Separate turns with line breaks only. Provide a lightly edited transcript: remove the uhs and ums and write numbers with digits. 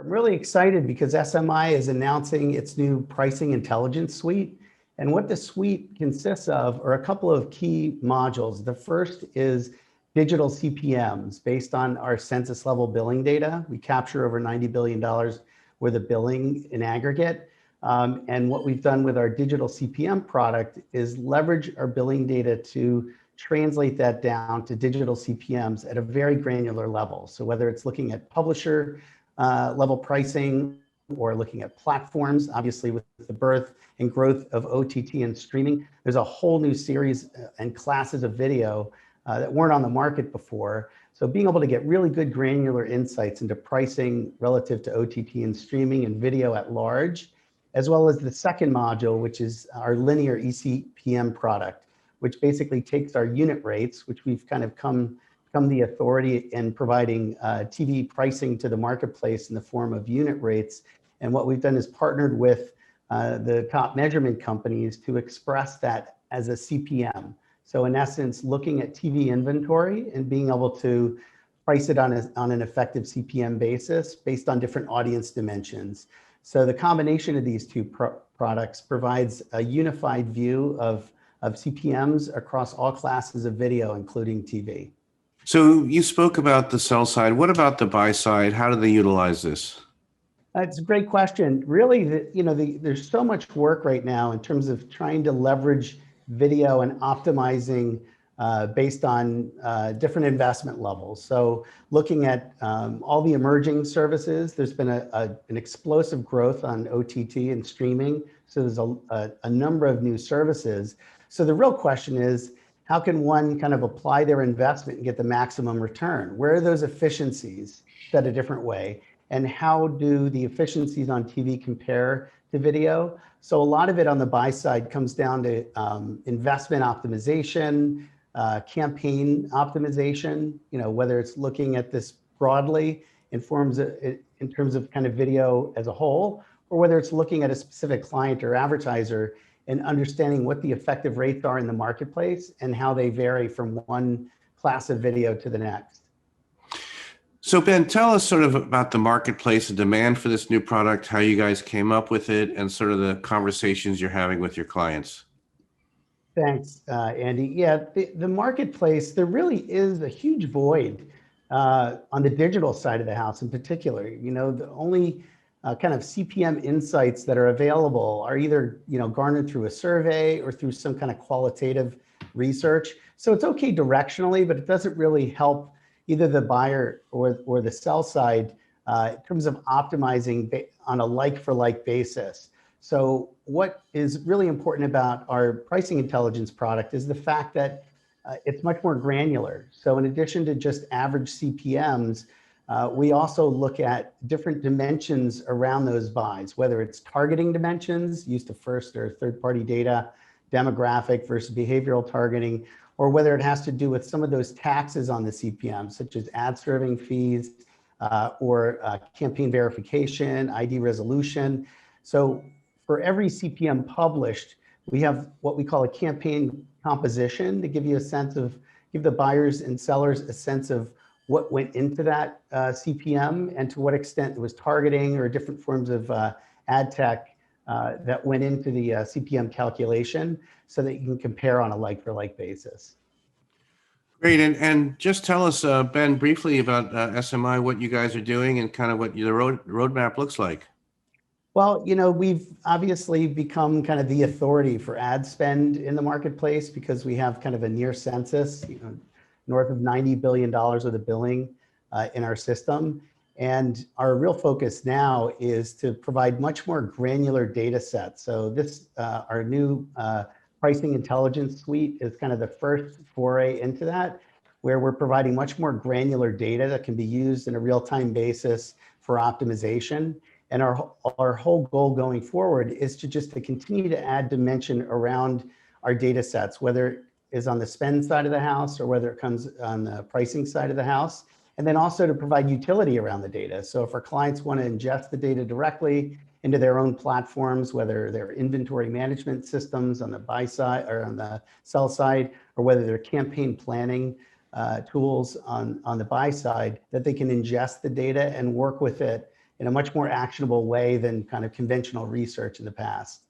I'm really excited because SMI is announcing its new pricing intelligence suite. And what the suite consists of are a couple of key modules. The first is digital CPMs based on our census level billing data. We capture over $90 billion worth of billing in aggregate. And what we've done with our digital CPM product is leverage our billing data to translate that down to digital CPMs at a very granular level. So whether it's looking at publisher level pricing or looking at platforms, obviously with the birth and growth of OTT and streaming, there's a whole new series and classes of video that weren't on the market before. So being able to get really good granular insights into pricing relative to OTT and streaming and video at large, as well as the second module, which is our linear eCPM product, which basically takes our unit rates, which we've kind of become the authority in providing TV pricing to the marketplace in the form of unit rates. And what we've done is partnered with the top measurement companies to express that as a CPM. So in essence, looking at TV inventory and being able to price it on an effective CPM basis based on different audience dimensions. So the combination of these two products provides a unified view of CPMs across all classes of video, including TV.
So you spoke about the sell side. What about the buy side? How do they utilize this?
It's a great question. Really, there's so much work right now in terms of trying to leverage video and optimizing based on different investment levels. So looking at all the emerging services, there's been an explosive growth on OTT and streaming. So there's a number of new services. So the real question is, how can one kind of apply their investment and get the maximum return? Where are those efficiencies said a different way? And how do the efficiencies on TV compare to video? So a lot of it on the buy side comes down to investment optimization, campaign optimization, whether it's looking at this broadly in terms of kind of video as a whole, or whether it's looking at a specific client or advertiser and understanding what the effective rates are in the marketplace and how they vary from one class of video to the next.
So Ben, tell us sort of about the marketplace, the demand for this new product, how you guys came up with it, and sort of the conversations you're having with your clients.
Thanks, Andy. Yeah, the marketplace, there really is a huge void on the digital side of the house in particular. The only kind of CPM insights that are available are either garnered through a survey or through some kind of qualitative research. So it's okay directionally, but it doesn't really help either the buyer or the sell side in terms of optimizing on a like-for-like basis. So what is really important about our pricing intelligence product is the fact that it's much more granular. So in addition to just average CPMs, we also look at different dimensions around those buys, whether it's targeting dimensions used to first or third-party data, demographic versus behavioral targeting, or whether it has to do with some of those taxes on the CPM, such as ad serving fees or campaign verification, ID resolution. So for every CPM published, we have what we call a campaign composition to give you a sense of, give the buyers and sellers a sense of what went into that CPM and to what extent it was targeting or different forms of ad tech that went into the CPM calculation so that you can compare on a like-for-like basis.
Great, and just tell us, Ben, briefly about SMI, what you guys are doing and kind of what the roadmap looks like.
Well, we've obviously become kind of the authority for ad spend in the marketplace because we have kind of a near census, north of $90 billion worth of billing in our system. And our real focus now is to provide much more granular data sets. So this, our new pricing intelligence suite is kind of the first foray into that, where we're providing much more granular data that can be used in a real-time basis for optimization. And our whole goal going forward is to continue to add dimension around our data sets, whether it is on the spend side of the house or whether it comes on the pricing side of the house. And then also to provide utility around the data. So if our clients want to ingest the data directly into their own platforms, whether they're inventory management systems on the buy side or on the sell side, or whether they're campaign planning tools on the buy side, that they can ingest the data and work with it in a much more actionable way than kind of conventional research in the past.